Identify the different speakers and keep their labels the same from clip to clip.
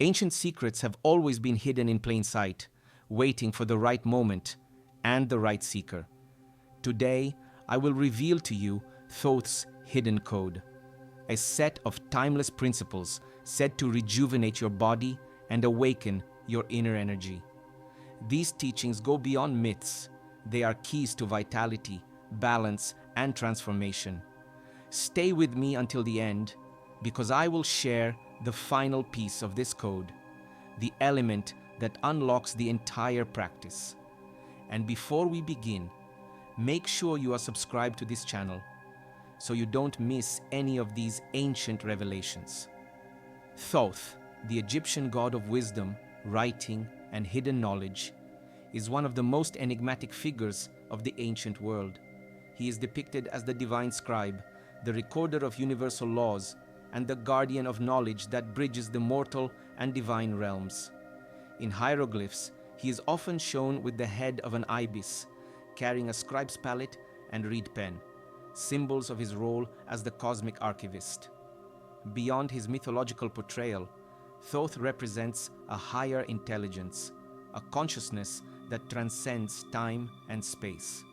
Speaker 1: Ancient secrets have always been hidden in plain sight, waiting for the right moment and the right seeker. Today, I will reveal to you Thoth's hidden code, a set of timeless principles said to rejuvenate your body and awaken your inner energy. These teachings go beyond myths. They are keys to vitality, balance, and transformation. Stay with me until the end, because I will share the final piece of this code, the element that unlocks the entire practice. And before we begin, make sure you are subscribed to this channel so you don't miss any of these ancient revelations. Thoth, the Egyptian god of wisdom, writing, and hidden knowledge, is one of the most enigmatic figures of the ancient world. He is depicted as the divine scribe, the recorder of universal laws, and the guardian of knowledge that bridges the mortal and divine realms. In hieroglyphs, he is often shown with the head of an ibis, carrying a scribe's palette and reed pen, symbols of his role as the cosmic archivist. Beyond his mythological portrayal, Thoth represents a higher intelligence, a consciousness that transcends time and space.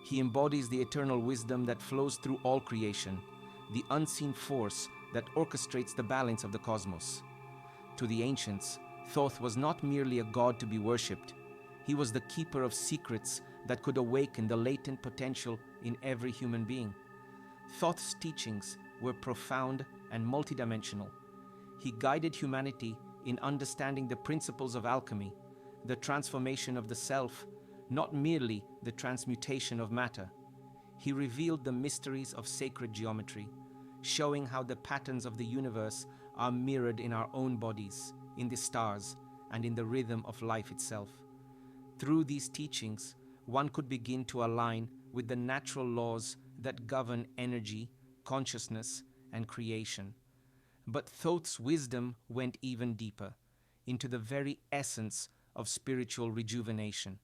Speaker 1: He embodies the eternal wisdom that flows through all creation, the unseen force that orchestrates the balance of the cosmos. To the ancients, Thoth was not merely a god to be worshipped. He was the keeper of secrets that could awaken the latent potential in every human being. Thoth's teachings were profound and multidimensional. He guided humanity in understanding the principles of alchemy, the transformation of the self, not merely the transmutation of matter. He revealed the mysteries of sacred geometry, showing how the patterns of the universe are mirrored in our own bodies, in the stars, and in the rhythm of life itself. Through these teachings, one could begin to align with the natural laws that govern energy, consciousness, and creation. But Thoth's wisdom went even deeper, into the very essence of spiritual rejuvenation.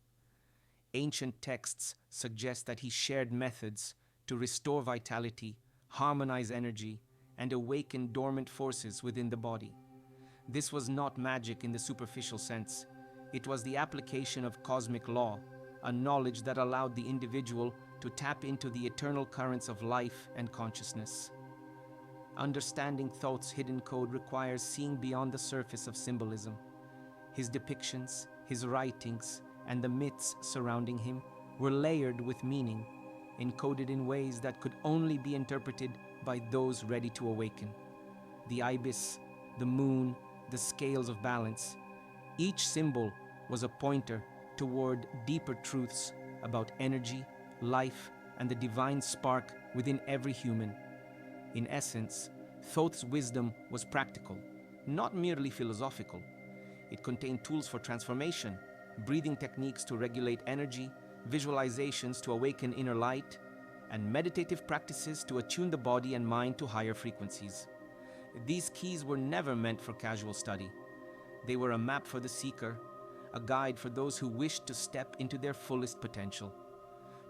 Speaker 1: Ancient texts suggest that he shared methods to restore vitality, harmonize energy, and awaken dormant forces within the body. This was not magic in the superficial sense. It was the application of cosmic law, a knowledge that allowed the individual to tap into the eternal currents of life and consciousness. Understanding Thoth's hidden code requires seeing beyond the surface of symbolism. His depictions, his writings, and the myths surrounding him were layered with meaning, encoded in ways that could only be interpreted by those ready to awaken. The ibis, the moon, the scales of balance, each symbol was a pointer toward deeper truths about energy, life, and the divine spark within every human. In essence, Thoth's wisdom was practical, not merely philosophical. It contained tools for transformation, breathing techniques to regulate energy, visualizations to awaken inner light, and meditative practices to attune the body and mind to higher frequencies. These keys were never meant for casual study. They were a map for the seeker, a guide for those who wished to step into their fullest potential.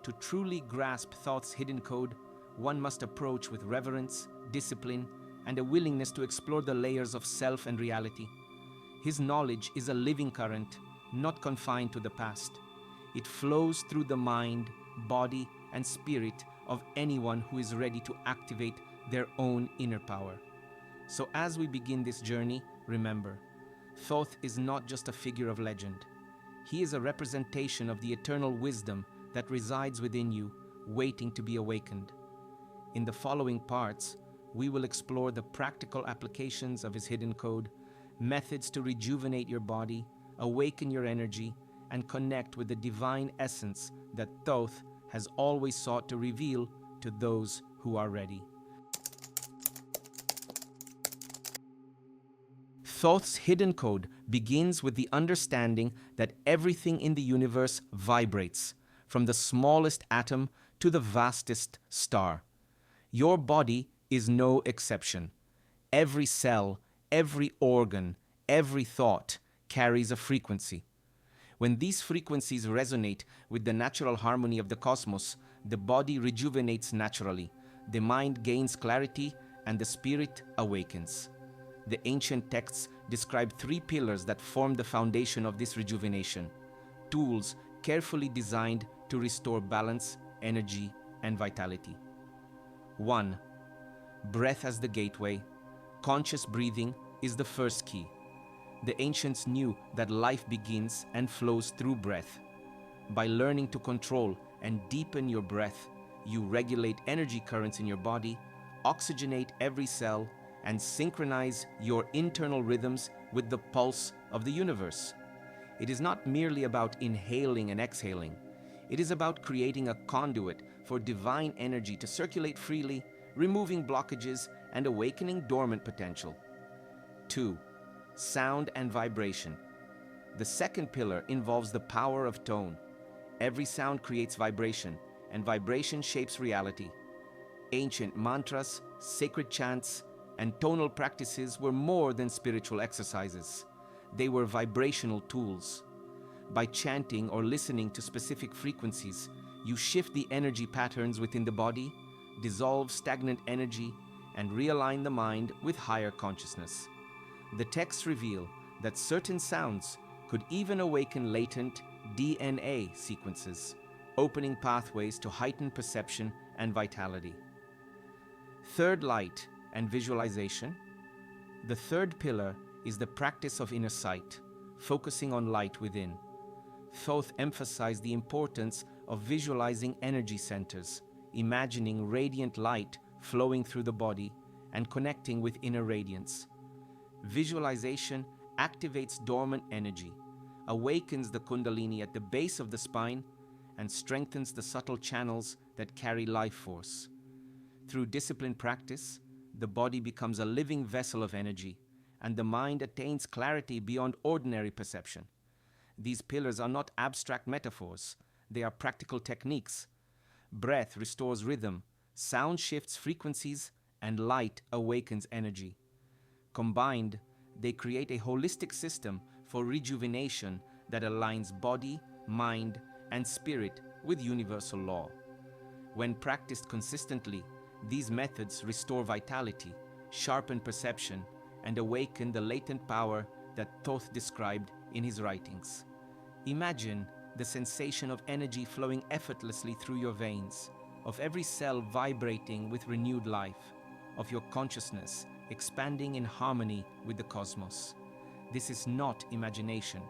Speaker 1: To truly grasp Thoth's hidden code, one must approach with reverence, discipline, and a willingness to explore the layers of self and reality. His knowledge is a living current, not confined to the past. It flows through the mind, body, and spirit of anyone who is ready to activate their own inner power. So as we begin this journey, remember, Thoth is not just a figure of legend. He is a representation of the eternal wisdom that resides within you, waiting to be awakened. In the following parts, we will explore the practical applications of his hidden code, methods to rejuvenate your body, awaken your energy, and connect with the divine essence that Thoth has always sought to reveal to those who are ready. Thoth's hidden code begins with the understanding that everything in the universe vibrates, from the smallest atom to the vastest star. Your body is no exception. Every cell, every organ, every thought carries a frequency. When these frequencies resonate with the natural harmony of the cosmos, the body rejuvenates naturally, the mind gains clarity, and the spirit awakens. The ancient texts describe three pillars that form the foundation of this rejuvenation, tools carefully designed to restore balance, energy, and vitality. 1. Breath as the gateway. Conscious breathing is the first key. The ancients knew that life begins and flows through breath. By learning to control and deepen your breath, you regulate energy currents in your body, oxygenate every cell, and synchronize your internal rhythms with the pulse of the universe. It is not merely about inhaling and exhaling. It is about creating a conduit for divine energy to circulate freely, removing blockages and awakening dormant potential. 2. Sound and vibration. The second pillar involves the power of tone. Every sound creates vibration, and vibration shapes reality. Ancient mantras, sacred chants, and tonal practices were more than spiritual exercises. They were vibrational tools. By chanting or listening to specific frequencies, you shift the energy patterns within the body, dissolve stagnant energy, and realign the mind with higher consciousness. The texts reveal that certain sounds could even awaken latent DNA sequences, opening pathways to heightened perception and vitality. Third, light and visualization. The third pillar is the practice of inner sight, focusing on light within. Thoth emphasized the importance of visualizing energy centers, imagining radiant light flowing through the body and connecting with inner radiance. Visualization activates dormant energy, awakens the Kundalini at the base of the spine, and strengthens the subtle channels that carry life force. Through disciplined practice, the body becomes a living vessel of energy, and the mind attains clarity beyond ordinary perception. These pillars are not abstract metaphors, they are practical techniques. Breath restores rhythm, sound shifts frequencies, and light awakens energy. Combined, they create a holistic system for rejuvenation that aligns body, mind, and spirit with universal law. When practiced consistently, these methods restore vitality, sharpen perception, and awaken the latent power that Thoth described in his writings. Imagine the sensation of energy flowing effortlessly through your veins, of every cell vibrating with renewed life, of your consciousness expanding in harmony with the cosmos. This is not imagination.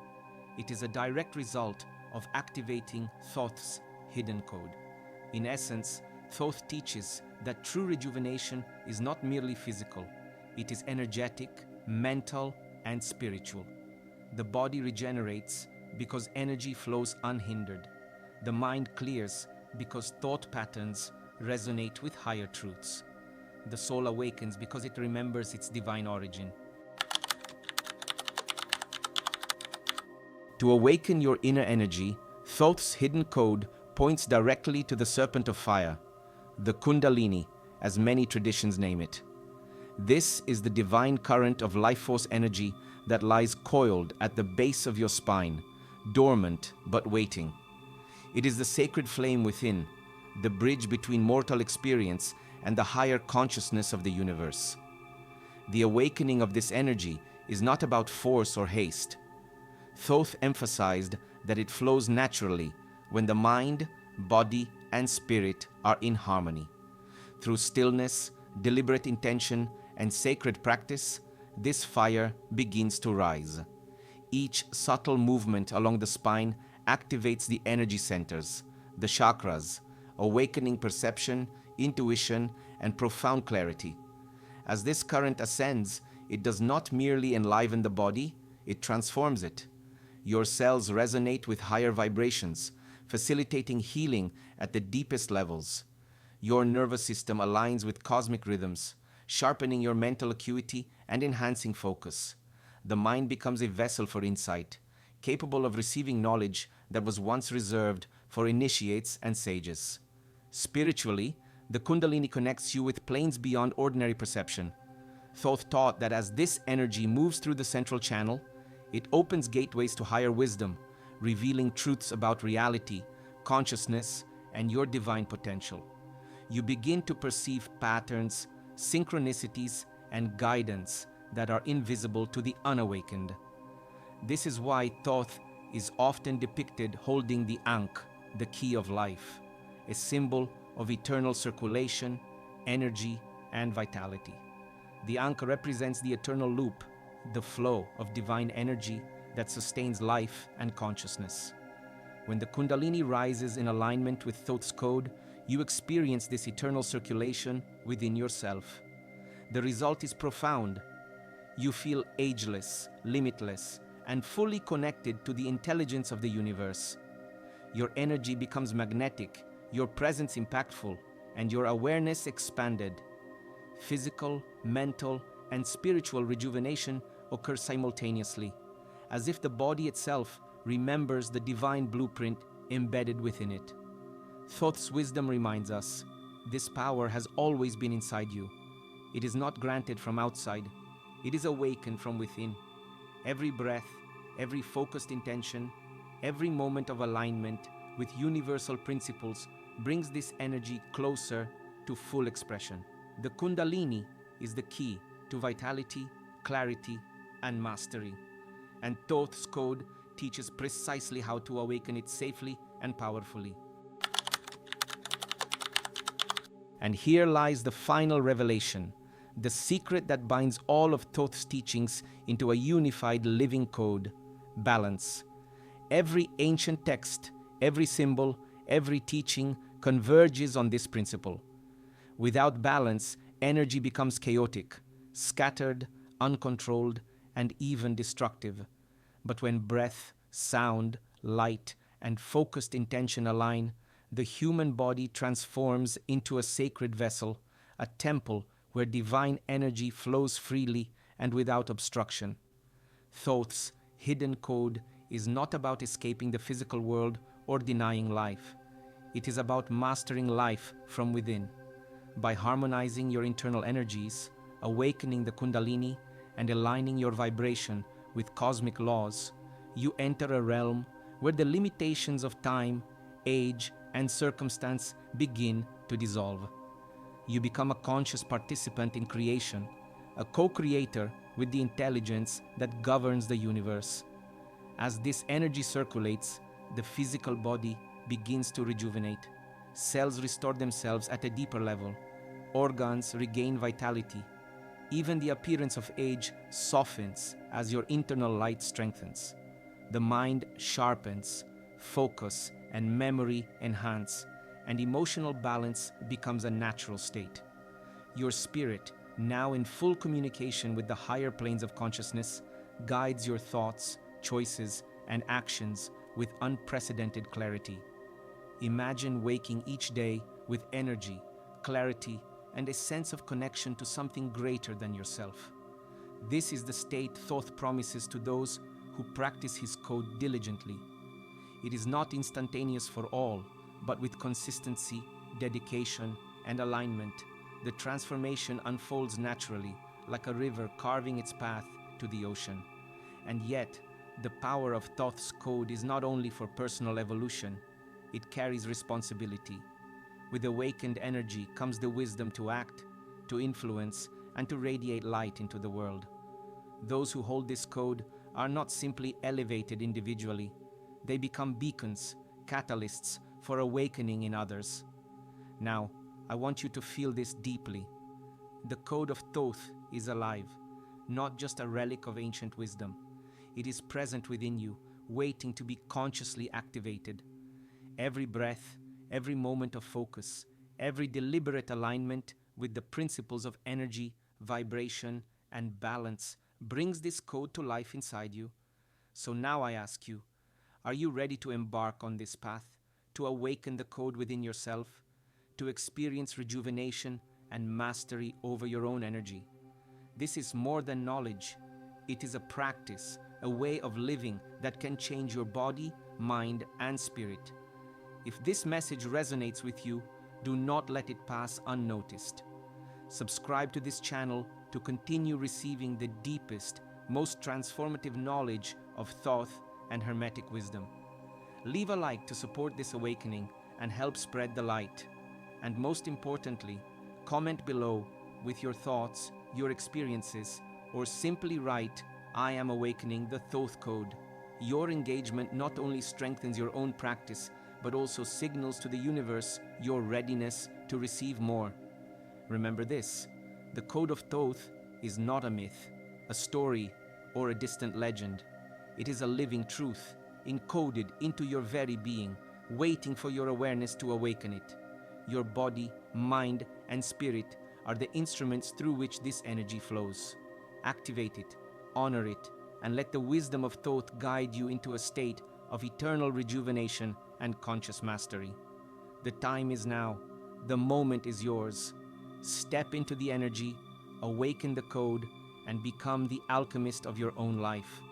Speaker 1: It is a direct result of activating Thoth's hidden code. In essence, Thoth teaches that true rejuvenation is not merely physical. It is energetic, mental, and spiritual. The body regenerates because energy flows unhindered. The mind clears because thought patterns resonate with higher truths. The soul awakens because it remembers its divine origin. To awaken your inner energy, Thoth's hidden code points directly to the serpent of fire, the Kundalini, as many traditions name it. This is the divine current of life force energy that lies coiled at the base of your spine, dormant but waiting. It is the sacred flame within, the bridge between mortal experience and the higher consciousness of the universe. The awakening of this energy is not about force or haste. Thoth emphasized that it flows naturally when the mind, body, and spirit are in harmony. Through stillness, deliberate intention, and sacred practice, this fire begins to rise. Each subtle movement along the spine activates the energy centers, the chakras, awakening perception, intuition, and profound clarity. As this current ascends, it does not merely enliven the body, it transforms it. Your cells resonate with higher vibrations, facilitating healing at the deepest levels. Your nervous system aligns with cosmic rhythms, sharpening your mental acuity and enhancing focus. The mind becomes a vessel for insight, capable of receiving knowledge that was once reserved for initiates and sages. Spiritually, the Kundalini connects you with planes beyond ordinary perception. Thoth taught that as this energy moves through the central channel, it opens gateways to higher wisdom, revealing truths about reality, consciousness, and your divine potential. You begin to perceive patterns, synchronicities, and guidance that are invisible to the unawakened. This is why Thoth is often depicted holding the Ankh, the key of life, a symbol of eternal circulation, energy, and vitality. The Ankh represents the eternal loop, the flow of divine energy that sustains life and consciousness. When the Kundalini rises in alignment with Thoth's code, you experience this eternal circulation within yourself. The result is profound. You feel ageless, limitless, and fully connected to the intelligence of the universe. Your energy becomes magnetic, your presence impactful, and your awareness expanded. Physical, mental, and spiritual rejuvenation occur simultaneously, as if the body itself remembers the divine blueprint embedded within it. Thoth's wisdom reminds us, this power has always been inside you. It is not granted from outside, it is awakened from within. Every breath, every focused intention, every moment of alignment with universal principles brings this energy closer to full expression. The Kundalini is the key to vitality, clarity, and mastery. And Thoth's code teaches precisely how to awaken it safely and powerfully. And here lies the final revelation, the secret that binds all of Thoth's teachings into a unified living code: balance. Every ancient text, every symbol, every teaching converges on this principle. Without balance, energy becomes chaotic, scattered, uncontrolled, and even destructive. But when breath, sound, light, and focused intention align, the human body transforms into a sacred vessel, a temple where divine energy flows freely and without obstruction. Thoth's hidden code is not about escaping the physical world or denying life. It is about mastering life from within. By harmonizing your internal energies, awakening the Kundalini, and aligning your vibration with cosmic laws, you enter a realm where the limitations of time, age, and circumstance begin to dissolve. You become a conscious participant in creation, a co-creator with the intelligence that governs the universe. As this energy circulates, the physical body begins to rejuvenate. Cells restore themselves at a deeper level. Organs regain vitality. Even the appearance of age softens as your internal light strengthens. The mind sharpens, focus and memory enhance, and emotional balance becomes a natural state. Your spirit, now in full communication with the higher planes of consciousness, guides your thoughts, choices, and actions with unprecedented clarity. Imagine waking each day with energy, clarity, and a sense of connection to something greater than yourself. This is the state Thoth promises to those who practice his code diligently. It is not instantaneous for all, but with consistency, dedication, and alignment, the transformation unfolds naturally, like a river carving its path to the ocean. And yet, the power of Thoth's code is not only for personal evolution, it carries responsibility. With awakened energy comes the wisdom to act, to influence, and to radiate light into the world. Those who hold this code are not simply elevated individually. They become beacons, catalysts for awakening in others. Now, I want you to feel this deeply. The Code of Thoth is alive, not just a relic of ancient wisdom. It is present within you, waiting to be consciously activated. Every breath, every moment of focus, every deliberate alignment with the principles of energy, vibration, and balance brings this code to life inside you. So now I ask you, are you ready to embark on this path, to awaken the code within yourself, to experience rejuvenation and mastery over your own energy? This is more than knowledge. It is a practice, a way of living that can change your body, mind, and spirit. If this message resonates with you, do not let it pass unnoticed. Subscribe to this channel to continue receiving the deepest, most transformative knowledge of Thoth and Hermetic wisdom. Leave a like to support this awakening and help spread the light. And most importantly, comment below with your thoughts, your experiences, or simply write, "I am awakening the Thoth code." Your engagement not only strengthens your own practice, but also signals to the universe your readiness to receive more. Remember this: the Code of Thoth is not a myth, a story, or a distant legend. It is a living truth, encoded into your very being, waiting for your awareness to awaken it. Your body, mind, and spirit are the instruments through which this energy flows. Activate it, honor it, and let the wisdom of Thoth guide you into a state of eternal rejuvenation and conscious mastery. The time is now. The moment is yours. Step into the energy, awaken the code, and become the alchemist of your own life.